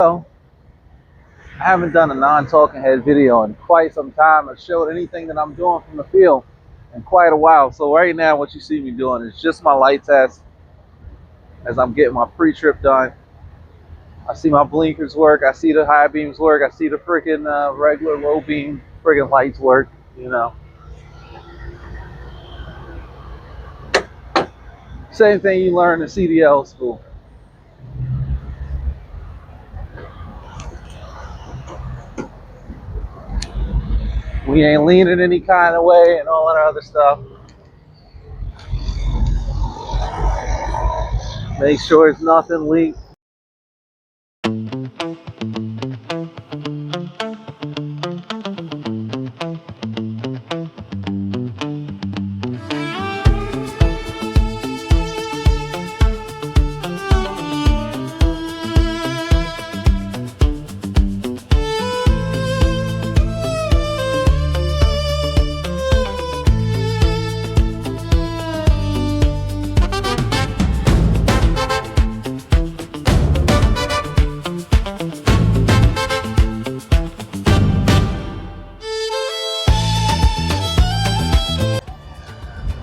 So, I haven't done a non-talking head video in quite some time. I've showed anything that I'm doing from the field in quite a while. So right now what you see me doing is just my light test as I'm getting my pre-trip done. I see my blinkers work, I see the high beams work, I see the freaking regular low beam freaking lights work, you know. Same thing you learn in CDL school. We ain't leaning any kind of way and all that other stuff. Make sure it's nothing leaked.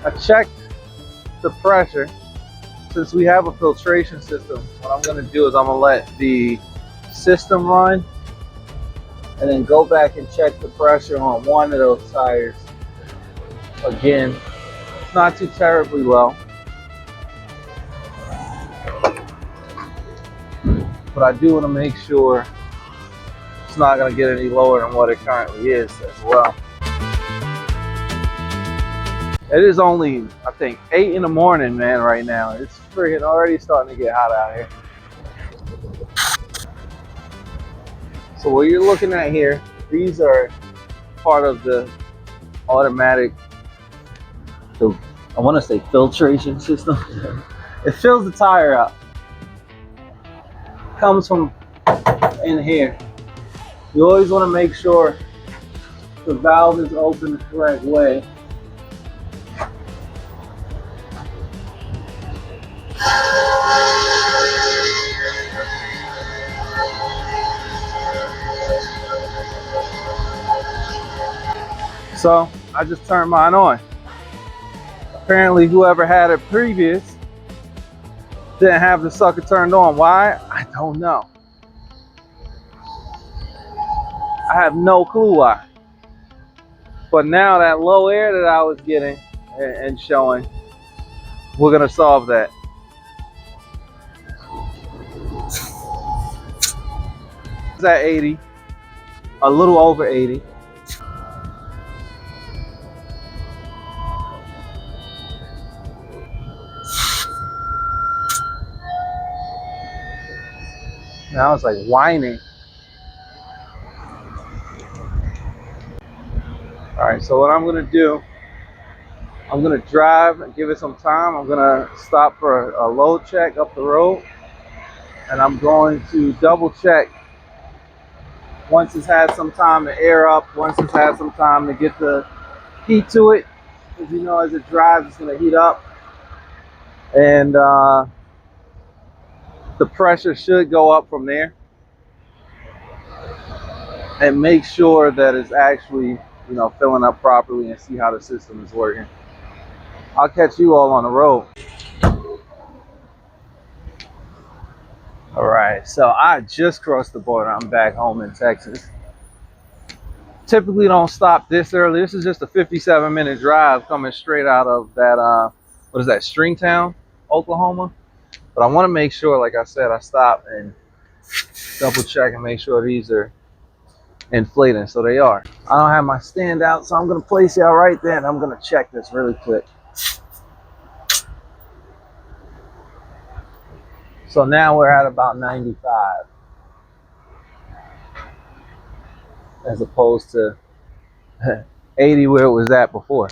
I checked the pressure. Since we have a filtration system, what I'm going to do is I'm going to let the system run and then go back and check the pressure on one of those tires. Again, it's not too terribly low, but I do want to make sure it's not going to get any lower than what it currently is as well. It is only, I think, 8 in the morning, man, right now. It's freaking already starting to get hot out here. So what you're looking at here, these are part of the automatic, I want to say filtration system. It fills the tire up. Comes from in here. You always want to make sure the valve is open the correct way. So I just turned mine on. Apparently whoever had it previous didn't have the sucker turned on. Why? I don't know. I have no clue why. But now that low air that I was getting and showing, we're gonna solve that. It's at 80, a little over 80. Now it's like whining. All right, so what I'm gonna do, I'm gonna drive and give it some time. I'm gonna stop for a load check up the road, and I'm going to double check once it's had some time to air up, once it's had some time to get the heat to it, because you know as it drives it's gonna heat up, and the pressure should go up from there, and make sure that it's actually, you know, filling up properly and see how the system is working. I'll catch you all on the road. All right, so I just crossed the border. I'm back home in Texas. Typically don't stop this early. This is just a 57-minute drive coming straight out of that, what is that, Stringtown, Oklahoma? But I want to make sure, like I said, I stop and double check and make sure these are inflating. So they are. I don't have my stand out, so I'm going to place y'all right there and I'm going to check this really quick. So now we're at about 95 as opposed to 80 where it was at before.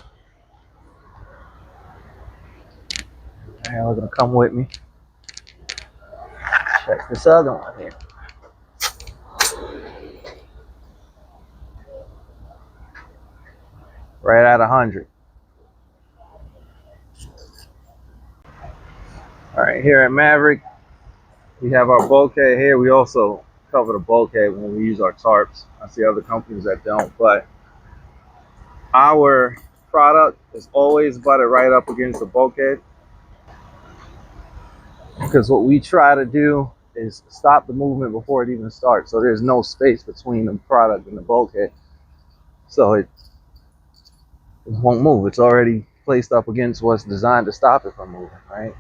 And we're going to come with me. Check this other one here. Right at 100. All right, here at Maverick, we have our bulkhead here. We also cover the bulkhead when we use our tarps. I see other companies that don't, but our product is always butted right up against the bulkhead, because what we try to do is stop the movement before it even starts. So there's no space between the product and the bulkhead. So it won't move. It's already placed up against what's designed to stop it from moving, right?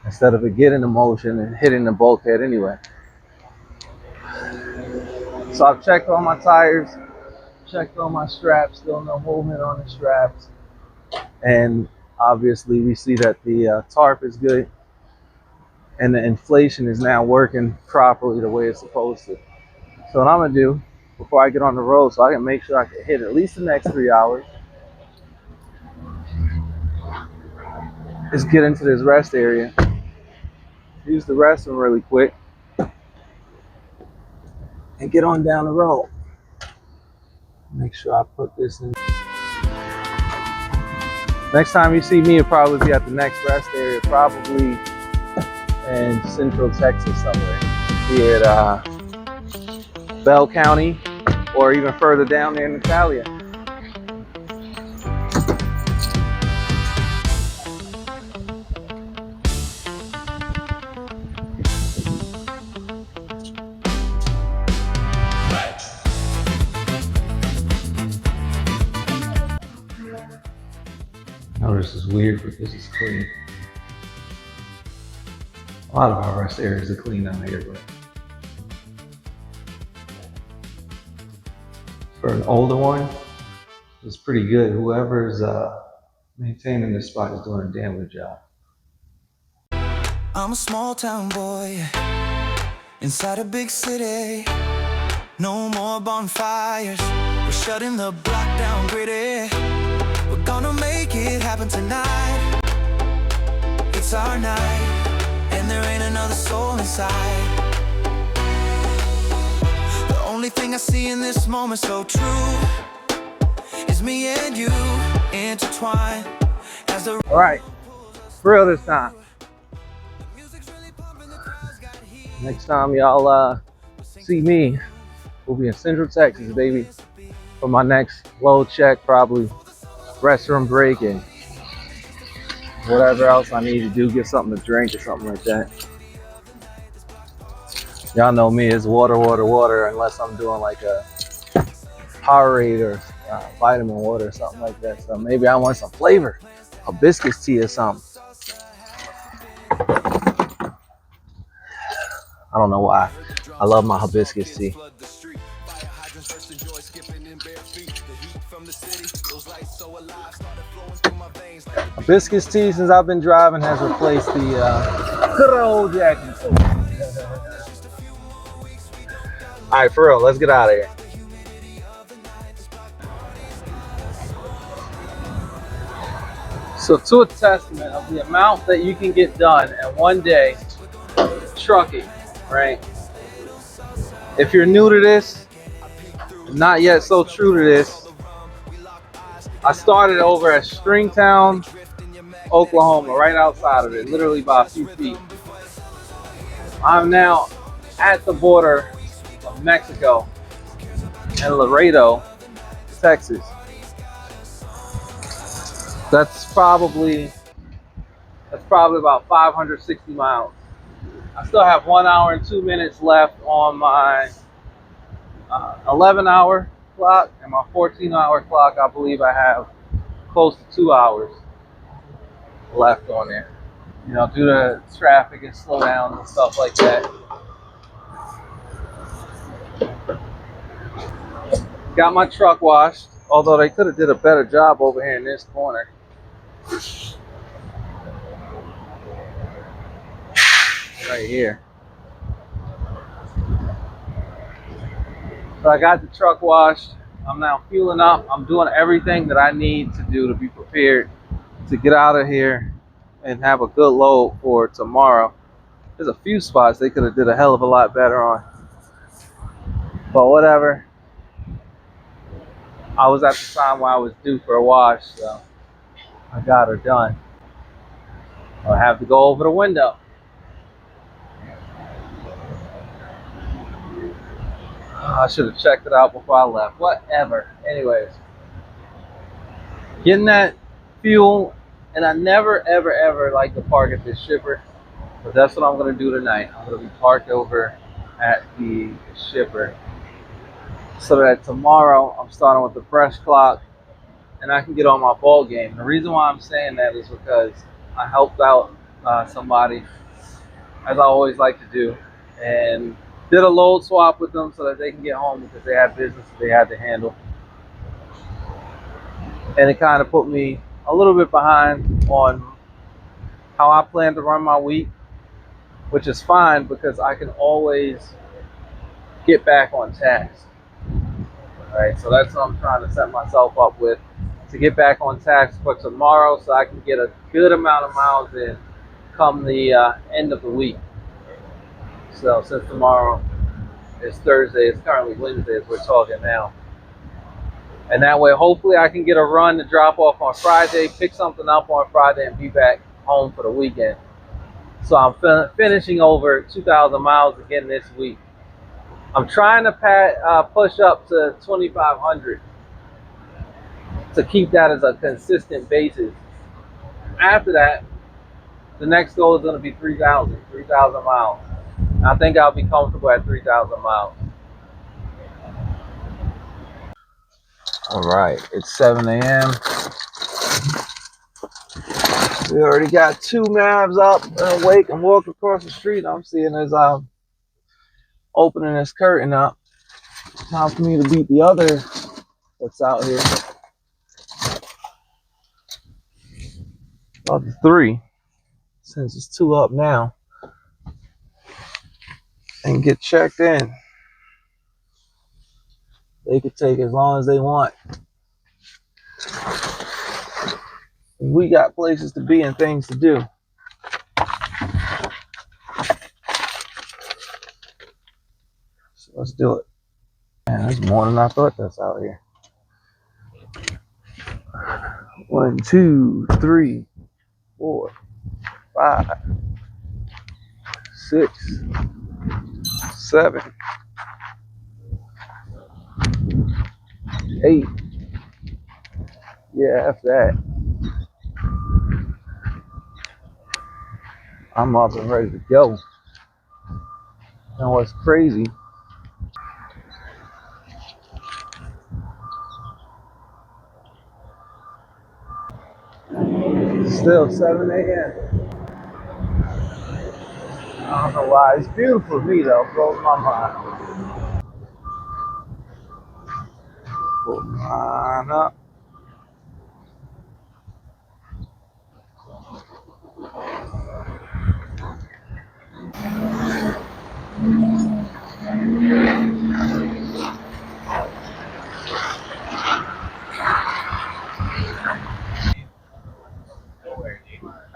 Instead of it getting in motion and hitting the bulkhead anyway. So I've checked all my tires, checked all my straps, still no movement on the straps. And obviously we see that the tarp is good and the inflation is now working properly the way it's supposed to. So what I'm gonna do before I get on the road, so I can make sure I can hit at least the next 3 hours, is get into this rest area, use the restroom really quick, and get on down the road. Make sure I put this in. Next time you see me, it'll probably be at the next rest area, probably in Central Texas somewhere, be it Bell County or even further down there in Natalia. Oh, this is weird, but this is clean. A lot of our rest areas are clean out here, but for an older one, it's pretty good. Whoever's maintaining this spot is doing a damn good job. I'm a small town boy inside a big city. No more bonfires, we're shutting the block down gritty. We're gonna make it happen tonight. It's our night, and there ain't another soul inside. The only thing I see in this moment so true is me and you intertwined as the All right, for real this time. Next time y'all see me, we'll be in Central Texas, baby, for my next load check, probably restroom break and whatever else I need to do, get something to drink or something like that. Y'all know me, it's water, water, water, unless I'm doing like a Powerade or vitamin water or something like that. So maybe I want some flavor, hibiscus tea or something. I don't know why. I love my hibiscus tea. Hibiscus tea, since I've been driving, has replaced the good old Jack and Coke. All right, for real, let's get out of here. So to a testament of the amount that you can get done in one day trucking, right? If you're new to this, not yet so true to this, I started over at Stringtown, Oklahoma, right outside of it, literally by a few feet. I'm now at the border of Mexico and Laredo, Texas. That's probably about 560 miles. I still have 1 hour and 2 minutes left on my 11-hour clock, and my 14-hour clock, I believe I have close to 2 hours left on there. You know, due to traffic and slowdowns and stuff like that. Got my truck washed, although they could have did a better job over here in this corner. Right here. So I got the truck washed. I'm now fueling up. I'm doing everything that I need to do to be prepared to get out of here and have a good load for tomorrow. There's a few spots they could have did a hell of a lot better on. But whatever. I was at the time where I was due for a wash, so I got her done. I'll have to go over the window. I should have checked it out before I left. Whatever. Anyways, getting that fuel, and I never, ever, ever like to park at this shipper, but that's what I'm gonna do tonight. I'm gonna be parked over at the shipper so that tomorrow I'm starting with the fresh clock and I can get on my ball game. The reason why I'm saying that is because I helped out somebody, as I always like to do, and did a load swap with them so that they can get home because they had business that they had to handle. And it kind of put me a little bit behind on how I plan to run my week, which is fine because I can always get back on task. All right, so that's what I'm trying to set myself up with, to get back on task for tomorrow so I can get a good amount of miles in come the end of the week. So since tomorrow is Thursday, it's currently Wednesday as we're talking now. And that way, hopefully I can get a run to drop off on Friday, pick something up on Friday, and be back home for the weekend. So I'm finishing over 2,000 miles again this week. I'm trying to push up to 2,500 to keep that as a consistent basis. After that, the next goal is going to be 3,000 miles. I think I'll be comfortable at 3,000 miles. All right, it's 7 a.m. We already got 2 Mavs up and awake. I'm walking across the street. I'm seeing as I'm opening this curtain up. Time for me to beat the other that's out here. About the 3, since it's 2 up now, and get checked in. They could take as long as they want. We got places to be and things to do. So let's do it. Man, there's more than I thought that's out here. 1, 2, 3, 4, 5, 6, 7, 8. Yeah, after that, I'm up and ready to go. And what's crazy, it's still 7 a.m. I don't know why. It's beautiful to me though. Blows my mind. Pull mine up.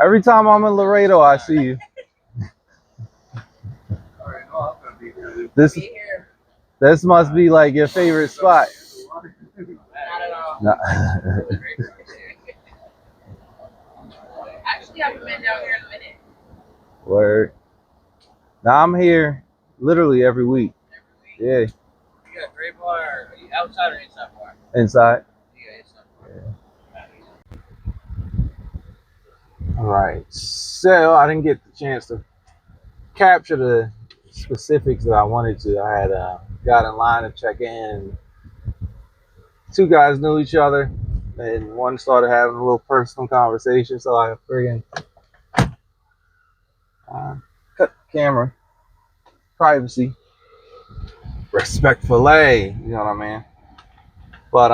Every time I'm in Laredo, I see you. This must be like your favorite spot. Not at all. Actually, I haven't been down here in a minute. Word. Now I'm here literally every week. Every week? Yeah. You got a gray bar? Are you outside or inside bar? Inside. Yeah, inside bar. Yeah. All right. So I didn't get the chance to capture the specifics that I wanted to. I had got in line to check in. 2 guys knew each other, and one started having a little personal conversation. So I friggin' cut the camera. Privacy, respectfully, you know what I mean? But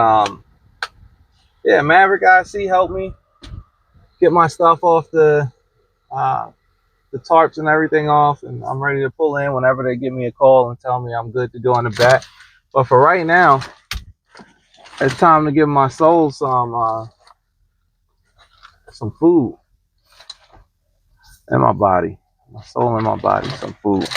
yeah, Maverick IC helped me get my stuff off the tarps and everything off, and I'm ready to pull in whenever they give me a call and tell me I'm good to go in the back. But for right now, it's time to give my soul some food in my body, my soul in my body, some food.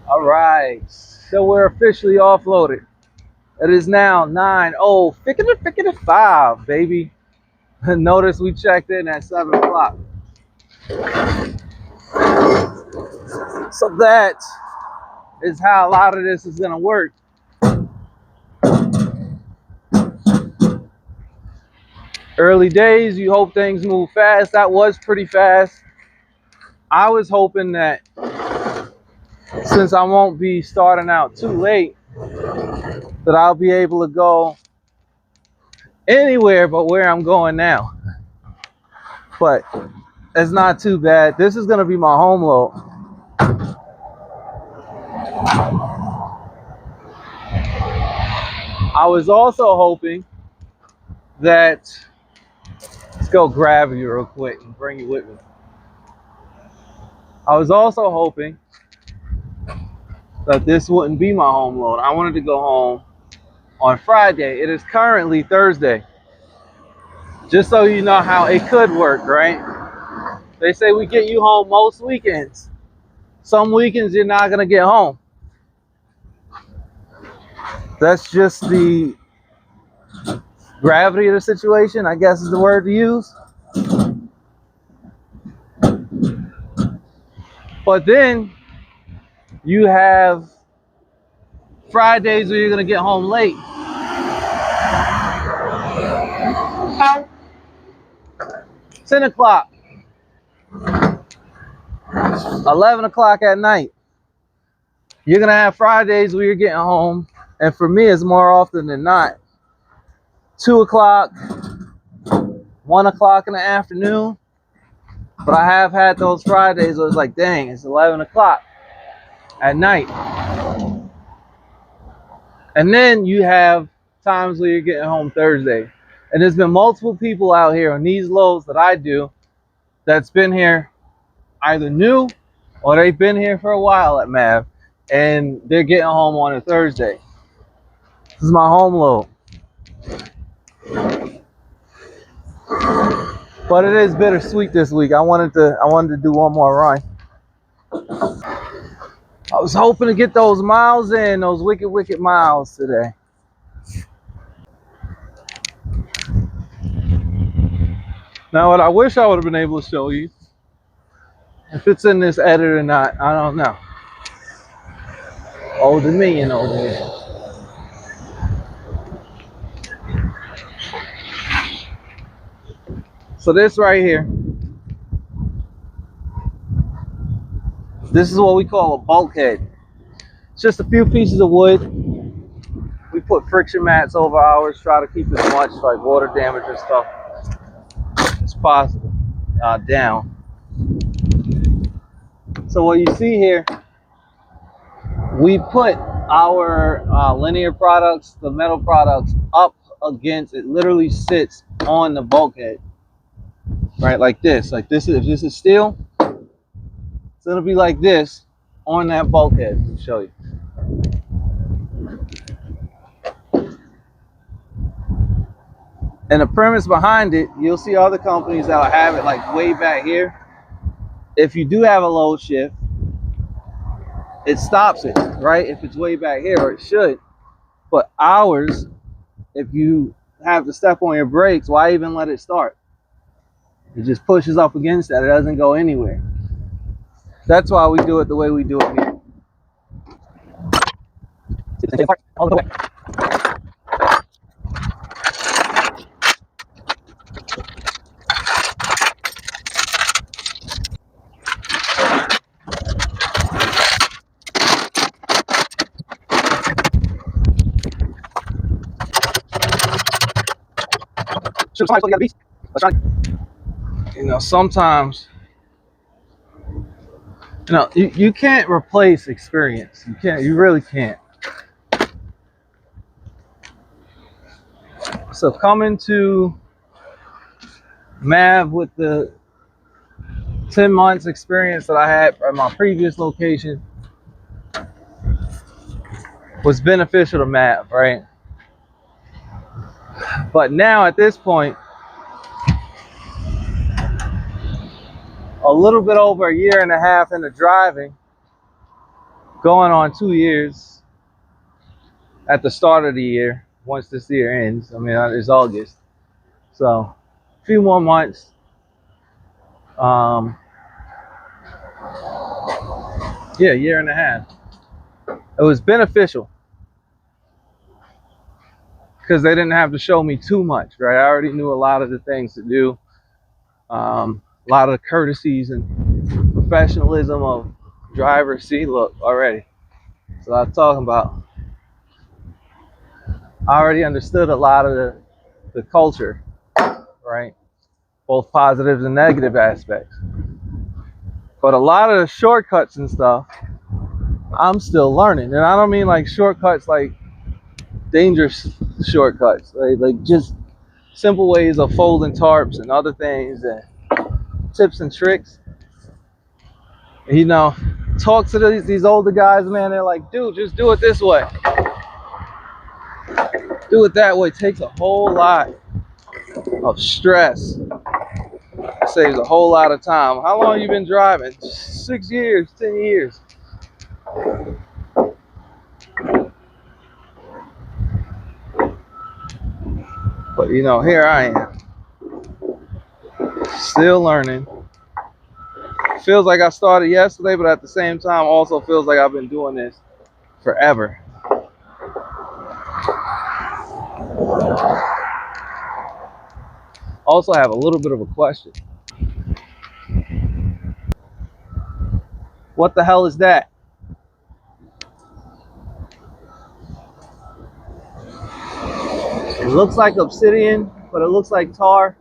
All right, so we're officially offloaded. It is now 9:05, baby. Notice we checked in at 7 o'clock. So that is how a lot of this is gonna work. Early days, you hope things move fast. That was pretty fast. I was hoping that since I won't be starting out too late, that I'll be able to go anywhere but where I'm going now. But it's not too bad. This is gonna be my home load. I was also hoping that, let's go grab you real quick and bring you with me. I was also hoping that this wouldn't be my home load. I wanted to go home on Friday. It is currently Thursday. Just so you know how it could work, right? They say we get you home most weekends. Some weekends you're not gonna get home. That's just the gravity of the situation, I guess is the word to use. But then you have Fridays where you're gonna get home late. 10 o'clock, 11 o'clock at night. You're gonna have Fridays where you're getting home, and for me it's more often than not 2 o'clock, 1 o'clock in the afternoon. But I have had those Fridays where it's like, dang, it's 11 o'clock at night. And then you have times where you're getting home Thursday. And there's been multiple people out here on these loads that I do that's been here either new or they've been here for a while at Mav, and they're getting home on a Thursday. This is my home load. But it is bittersweet this week. I wanted to do one more run. I was hoping to get those miles in, those wicked miles today. Now, what I wish I would have been able to show you, if it's in this edit or not, I don't know. Old Dominion over here. So this right here, this is what we call a bulkhead. It's just a few pieces of wood. We put friction mats over ours, try to keep as much like water damage and stuff as possible down. So what you see here, we put our linear products, the metal products, up against, it literally sits on the bulkhead, right? Like this, if this is steel, it's gonna be like this on that bulkhead. Let me show you. And the premise behind it, you'll see other companies that'll have it like way back here. If you do have a load shift, it stops it, right? If it's way back here, or it should. But ours, if you have to step on your brakes, why even let it start? It just pushes up against that. It doesn't go anywhere. That's why we do it the way we do it here. All the way. Shoot, somebody's supposed to get a beast. Let's try. You know, sometimes, you can't replace experience. You can't. You really can't. So coming to Mav with the 10 months experience that I had at my previous location was beneficial to Mav, right? But now at this point, a little bit over a year and a half into driving, going on 2 years at the start of the year, once this year ends. I mean, it's August. So few more months. Yeah, year and a half. It was beneficial because they didn't have to show me too much, right? I already knew a lot of the things to do, a lot of the courtesies and professionalism of driver seat look already. So I'm talking about, I already understood a lot of the culture, right? Both positives and negative aspects. But a lot of the shortcuts and stuff, I'm still learning. And I don't mean like shortcuts like dangerous shortcuts, right? Like just simple ways of folding tarps and other things and tips and tricks. You know, talk to these older guys, man. They're like, dude, just do it this way. Do it that way. It takes a whole lot of stress. Saves a whole lot of time. How long you been driving? 6 years, 10 years. But you know, here I am, still learning. Feels like I started yesterday, but at the same time also feels like I've been doing this forever. Also have a little bit of a question. What the hell is that? It looks like obsidian, but it looks like tar.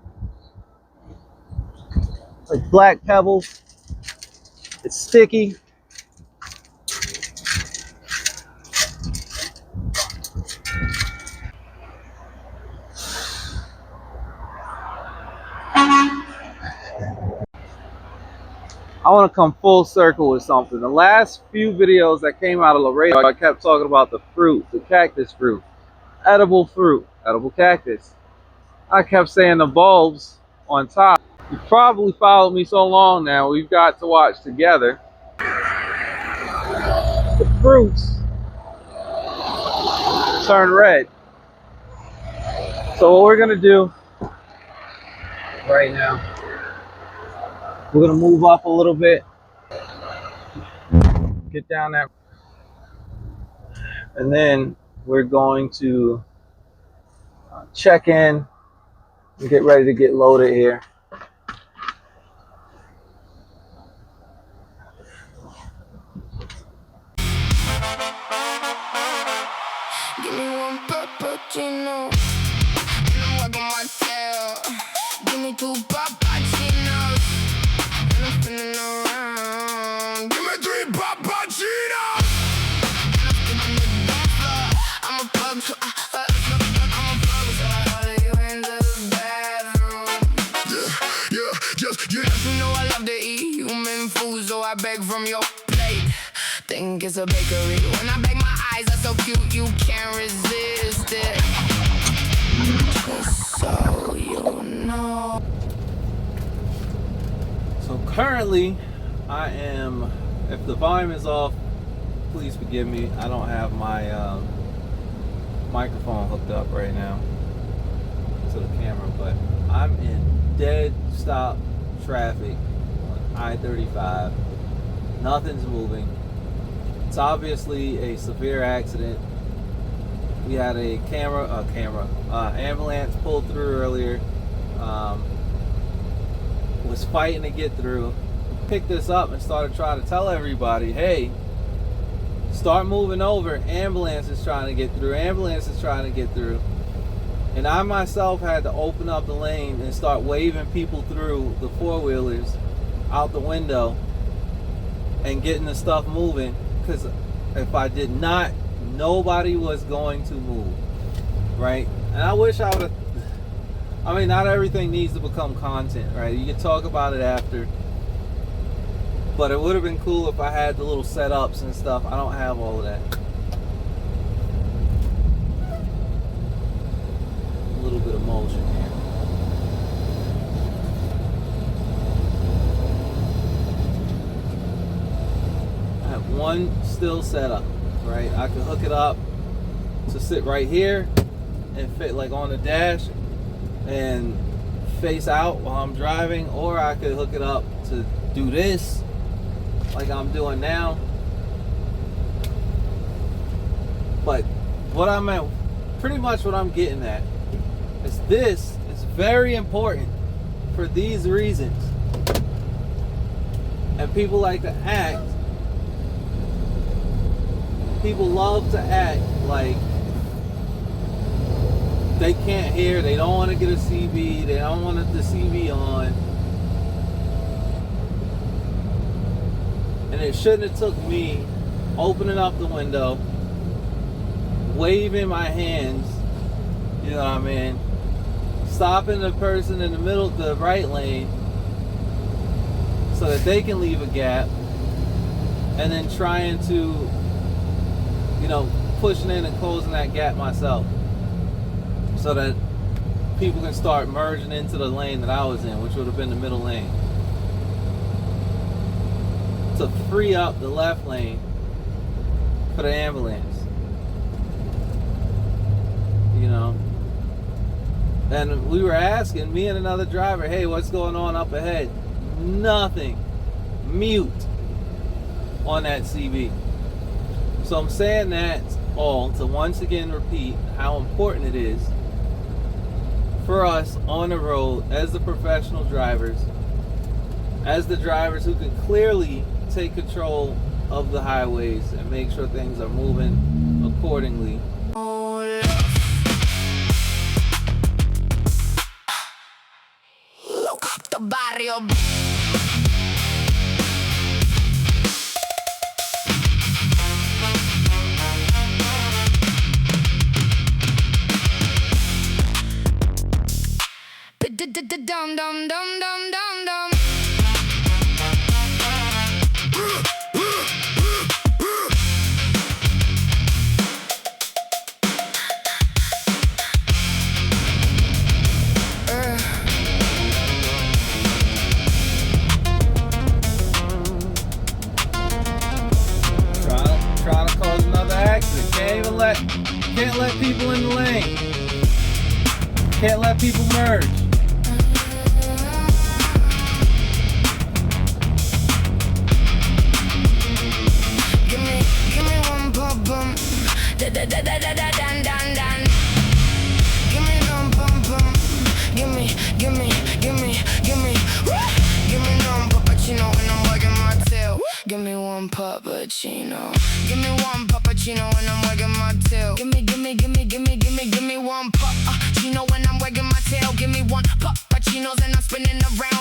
Like black pebbles. It's sticky. I want to come full circle with something. The last few videos that came out of Laredo, I kept talking about the fruit, the cactus fruit, edible fruit, edible cactus. I kept saying the bulbs on top. You probably followed me so long now, we've got to watch together. The fruits turn red. So what we're gonna do right now, we're gonna move up a little bit, get down that, and then we're going to check in and get ready to get loaded here. Give me one cappuccino, and I'm wagging my tail. Give me two cappuccinos, and I'm spinning around. Give me three cappuccinos, and I'm spinning the dance floor. I'm a plug, so I'm a plug, so I follow you into the bathroom. Yeah, you know I love to eat human food, so I beg from your plate. Think it's a bakery. When I beg, my eyes are so cute, you can't resist it. Just so you know. So currently, I am, if the volume is off, please forgive me. I don't have my microphone hooked up right now to the camera, but I'm in dead stop traffic on I-35. Nothing's moving. It's obviously a severe accident. We had a ambulance pulled through earlier. Was fighting to get through. Picked this up and started trying to tell everybody, hey, start moving over. Ambulance is trying to get through. Ambulance is trying to get through. And I myself had to open up the lane and start waving people through the four-wheelers out the window and getting the stuff moving. Because if I did not, nobody was going to move, right? And I wish I would have, I mean, not everything needs to become content, right? You can talk about it after, but it would have been cool if I had the little setups and stuff. I don't have all of that. A little bit of motion here. One still setup, right? I could hook it up to sit right here and fit like on the dash and face out while I'm driving, or I could hook it up to do this like I'm doing now. But pretty much what I'm getting at is this is very important for these reasons. And people like to act, people love to act like they can't hear, they don't want to get a CB, they don't want the CB on. And it shouldn't have took me opening up the window, waving my hands, you know what I mean, stopping the person in the middle of the right lane so that they can leave a gap, and then trying to, you know, pushing in and closing that gap myself so that people can start merging into the lane that I was in, which would have been the middle lane, to free up the left lane for the ambulance, you know. And we were asking, me and another driver, hey, what's going on up ahead? Nothing. Mute on that CB. So I'm saying that all to once again repeat how important it is for us on the road as the professional drivers, as the drivers who can clearly take control of the highways and make sure things are moving accordingly. The barrio. Dum dum dum dum dum dum. Trying to cause another accident. Can't let people in the lane. Can't let people merge. Give me one pop bum. Da da da da da da dan dan dan. Give me one pum pum. Give me. Give me one puppuccino when I'm wagging my tail. Give me one puppuccino. Give me one puppuccino when I'm wagging my tail. Give me one puppuccino when I'm wagging my tail. Give me one puppuccino and I'm spinning around.